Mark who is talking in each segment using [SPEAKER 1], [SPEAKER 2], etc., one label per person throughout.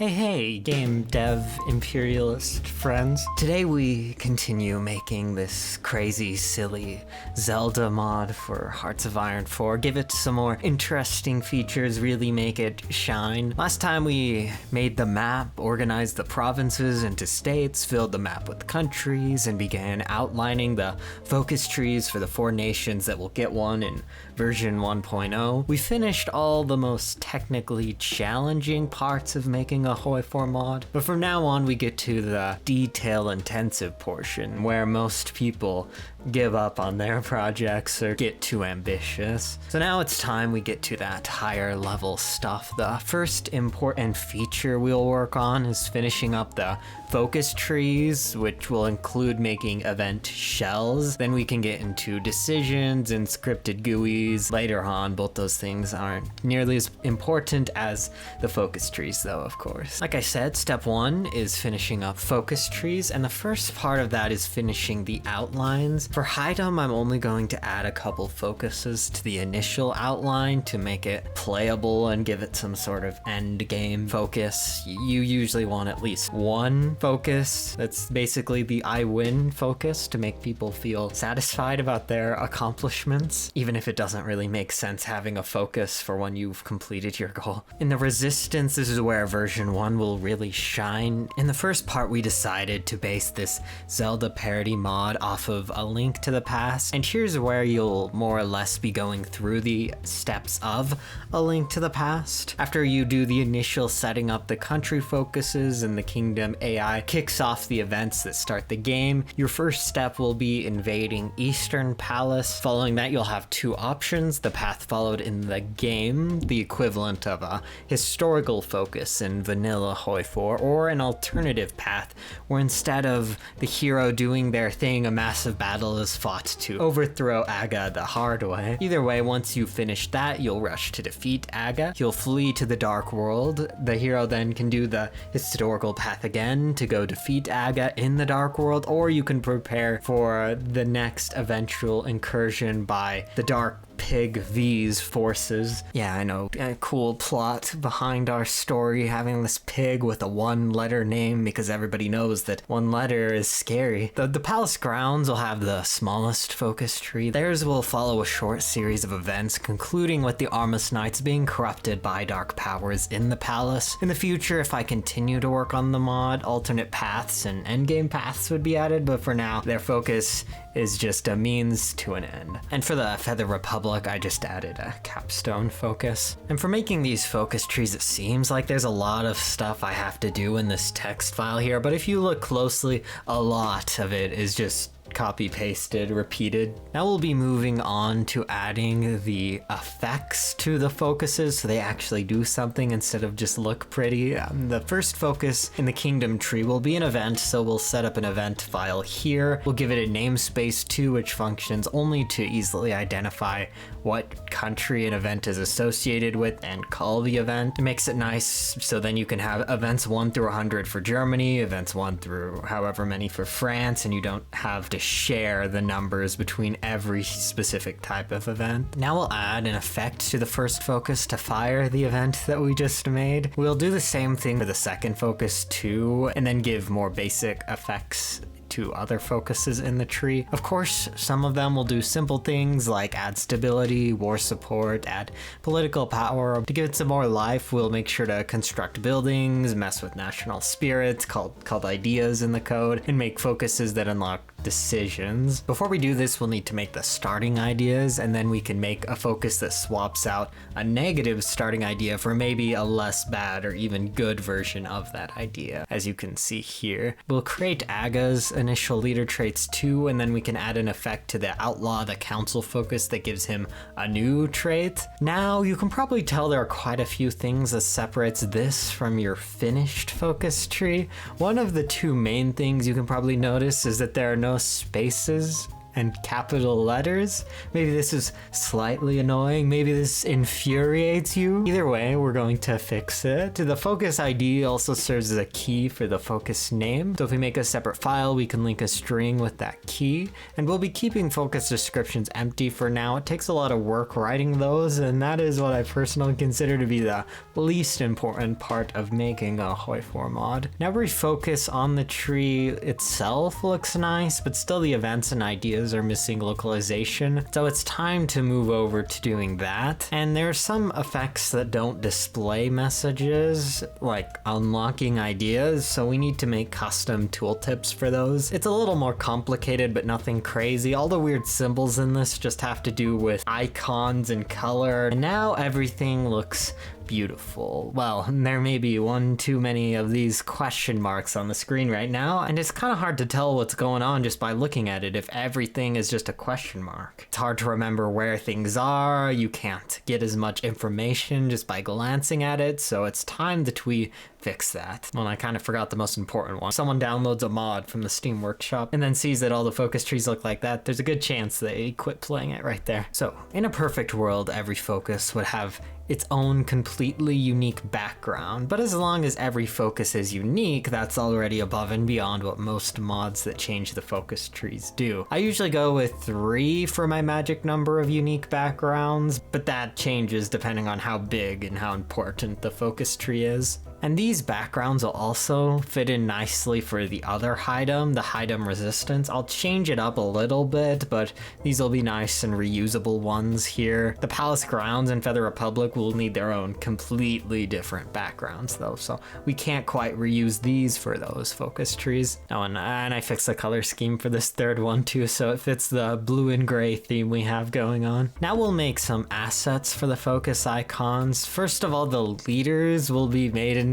[SPEAKER 1] Hey, game dev imperialist friends. Today we continue making this crazy, silly Zelda mod for Hearts of Iron 4. Give it some more interesting features, really make it shine. Last time we made the map, organized the provinces into states, filled the map with countries, and began outlining the focus trees for the 4 nations that will get one in version 1.0. We finished all the most technically challenging parts of making a HOI4 mod, but from now on we get to the detail-intensive portion where most people give up on their projects or get too ambitious. So now it's time we get to that higher level stuff. The first important feature we'll work on is finishing up the focus trees, which will include making event shells. Then we can get into decisions and scripted GUIs later on. Both those things aren't nearly as important as the focus trees though, of course. Like I said, step 1 is finishing up focus trees, and the first part of that is finishing the outlines. For Hydom, I'm only going to add a couple focuses to the initial outline to make it playable and give it some sort of end game focus. You usually want at least one focus. That's basically the I win focus to make people feel satisfied about their accomplishments, even if it doesn't really make sense having a focus for when you've completed your goal. In the resistance, this is where version 1 will really shine. In the first part, we decided to base this Zelda parody mod off of A Link to the Past, and here's where you'll more or less be going through the steps of A Link to the Past. After you do the initial setting up the country focuses and the kingdom AI kicks off the events that start the game, your first step will be invading Eastern Palace. Following that, you'll have 2 options: the path followed in the game, the equivalent of a historical focus in vanilla HOI4, or an alternative path where instead of the hero doing their thing, a massive battle is fought to overthrow Aga the hard way. Either way, once you finish that, you'll rush to defeat Aga. You'll flee to the Dark World. The hero then can do the historical path again to go defeat Aga in the Dark World, or you can prepare for the next eventual incursion by the Dark Pig V's forces. Yeah, I know, a cool plot behind our story, having this pig with a 1-letter name, because everybody knows that 1 letter is scary. The palace grounds will have the smallest focus tree. Theirs will follow a short series of events, concluding with the Armus Knights being corrupted by dark powers in the palace. In the future, if I continue to work on the mod, alternate paths and endgame paths would be added, but for now, their focus is just a means to an end. And for the Feather Republic, I just added a capstone focus. And for making these focus trees, it seems like there's a lot of stuff I have to do in this text file here, but if you look closely, a lot of it is just copy pasted, repeated. Now we'll be moving on to adding the effects to the focuses so they actually do something instead of just look pretty. The first focus in the kingdom tree will be an event, so we'll set up an event file here. We'll give it a namespace too, which functions only to easily identify what country an event is associated with and call the event. It makes it nice so then you can have events 1 through 100 for Germany, events 1 through however many for France, and you don't have to share the numbers between every specific type of event. Now we'll add an effect to the first focus to fire the event that we just made. We'll do the same thing for the second focus too, and then give more basic effects to other focuses in the tree. Of course, some of them will do simple things like add stability, war support, add political power. To give it some more life, we'll make sure to construct buildings, mess with national spirits called ideas in the code, and make focuses that unlock decisions. Before we do this, we'll need to make the starting ideas, and then we can make a focus that swaps out a negative starting idea for maybe a less bad or even good version of that idea. As you can see here, we'll create Aga's initial leader traits too, and then we can add an effect to the outlaw, the council focus, that gives him a new trait. Now you can probably tell there are quite a few things that separates this from your finished focus tree. One of the 2 main things you can probably notice is that there are no spaces and capital letters. Maybe this is slightly annoying. Maybe this infuriates you. Either way, we're going to fix it. The focus ID also serves as a key for the focus name. So if we make a separate file, we can link a string with that key. And we'll be keeping focus descriptions empty for now. It takes a lot of work writing those, and that is what I personally consider to be the least important part of making a HOI4 mod. Now refocus on the tree itself looks nice, but still the events and ideas are missing localization. So it's time to move over to doing that. And there are some effects that don't display messages, like unlocking ideas, so we need to make custom tooltips for those. It's a little more complicated, but nothing crazy. All the weird symbols in this just have to do with icons and color. And now everything looks beautiful. Well, there may be one too many of these question marks on the screen right now, and it's kind of hard to tell what's going on just by looking at it if everything is just a question mark. It's hard to remember where things are, you can't get as much information just by glancing at it, so it's time that we fix that. Well, I kind of forgot the most important one. Someone downloads a mod from the Steam Workshop and then sees that all the focus trees look like that, there's a good chance they quit playing it right there. So, in a perfect world, every focus would have its own completely unique background, but as long as every focus is unique, that's already above and beyond what most mods that change the focus trees do. I usually go with 3 for my magic number of unique backgrounds, but that changes depending on how big and how important the focus tree is. And these backgrounds will also fit in nicely for the other item, the item resistance. I'll change it up a little bit, but these will be nice and reusable ones here. The Palace Grounds and Feather Republic will need their own completely different backgrounds though, so we can't quite reuse these for those focus trees. Oh, and I fixed the color scheme for this third one too, so it fits the blue and gray theme we have going on. Now we'll make some assets for the focus icons. First of all, the leaders will be made into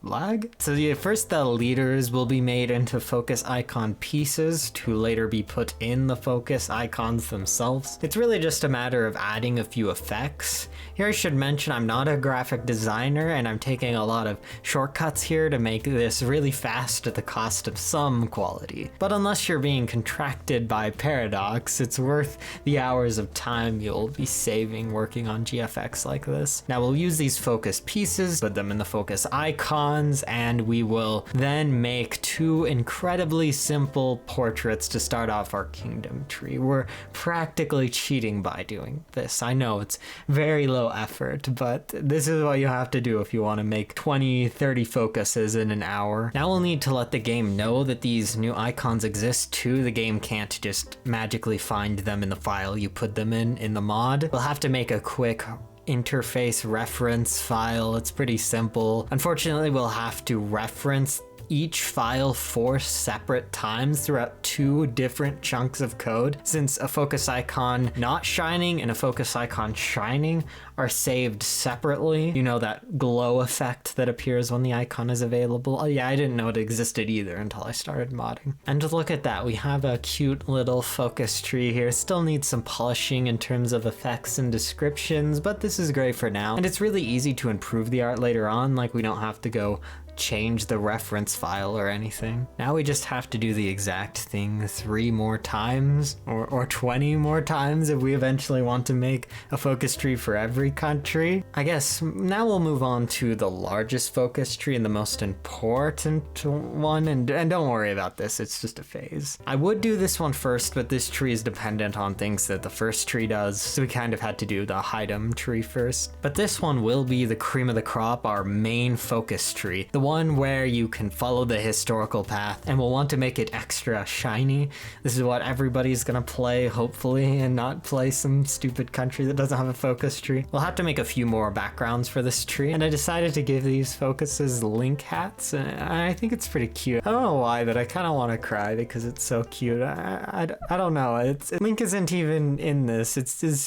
[SPEAKER 1] lag? So first the leaders will be made into focus icon pieces to later be put in the focus icons themselves. It's really just a matter of adding a few effects. Here I should mention I'm not a graphic designer and I'm taking a lot of shortcuts here to make this really fast at the cost of some quality. But unless you're being contracted by Paradox, it's worth the hours of time you'll be saving working on GFX like this. Now we'll use these focus pieces, put them in the focus icon, and we will then make 2 incredibly simple portraits to start off our kingdom tree. We're practically cheating by doing this. I know it's very low effort, but this is what you have to do if you want to make 20-30 focuses in an hour. Now we'll need to let the game know that these new icons exist too. The game can't just magically find them in the file you put them in the mod. We'll have to make a quick interface reference file. It's pretty simple. Unfortunately, we'll have to reference each file 4 separate times throughout 2 different chunks of code, since a focus icon not shining and a focus icon shining are saved separately. You know, that glow effect that appears when the icon is available. Oh yeah, I didn't know it existed either until I started modding. And look at that, we have a cute little focus tree here. Still needs some polishing in terms of effects and descriptions, but this is great for now. And it's really easy to improve the art later on, like we don't have to go change the reference file or anything. Now we just have to do the exact thing 3 more times or 20 more times if we eventually want to make a focus tree for every country. I guess now we'll move on to the largest focus tree and the most important one, and don't worry about this, it's just a phase. I would do this one first, but this tree is dependent on things that the first tree does, so we kind of had to do the item tree first. But this one will be the cream of the crop, our main focus tree, the one where you can follow the historical path, and we'll want to make it extra shiny. This is what everybody's gonna play, hopefully, and not play some stupid country that doesn't have a focus tree. We'll have to make a few more backgrounds for this tree, and I decided to give these focuses Link hats, and I think it's pretty cute. I don't know why, but I kind of want to cry because it's so cute. I don't know. Link isn't even in this.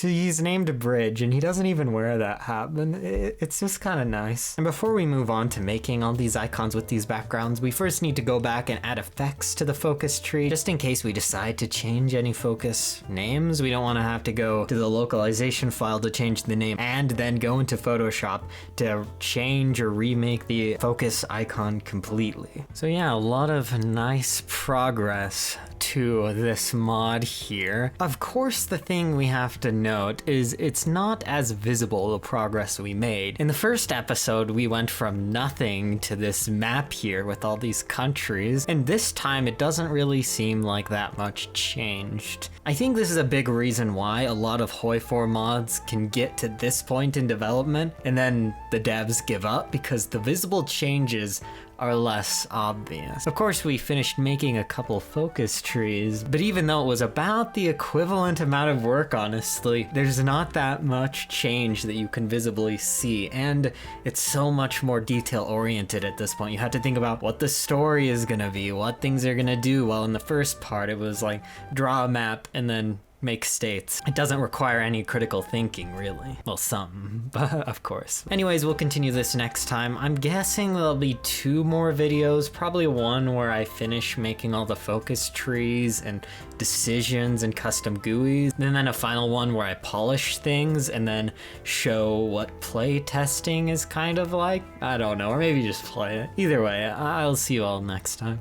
[SPEAKER 1] He's named Bridge, and he doesn't even wear that hat, and it's just kind of nice. And before we move on to making all these these icons with these backgrounds, we first need to go back and add effects to the focus tree, just in case we decide to change any focus names. We don't want to have to go to the localization file to change the name and then go into Photoshop to change or remake the focus icon completely. So yeah, a lot of nice progress to this mod here. Of course, the thing we have to note is it's not as visible, the progress we made. In the first episode, we went from nothing to this map here with all these countries, and this time it doesn't really seem like that much changed. I think this is a big reason why a lot of HOI4 mods can get to this point in development and then the devs give up, because the visible changes are less obvious. Of course, we finished making a couple focus trees, but even though it was about the equivalent amount of work, honestly, there's not that much change that you can visibly see, and it's so much more detail-oriented at this point. You have to think about what the story is gonna be, what things are gonna do, while in the first part it was like draw a map and then make states. It doesn't require any critical thinking, really. Well, some, but of course. Anyways, we'll continue this next time. I'm guessing there'll be 2 more videos, probably one where I finish making all the focus trees and decisions and custom GUIs, and then a final one where I polish things and then show what play testing is kind of like. I don't know, or maybe just play it. Either way, I'll see you all next time.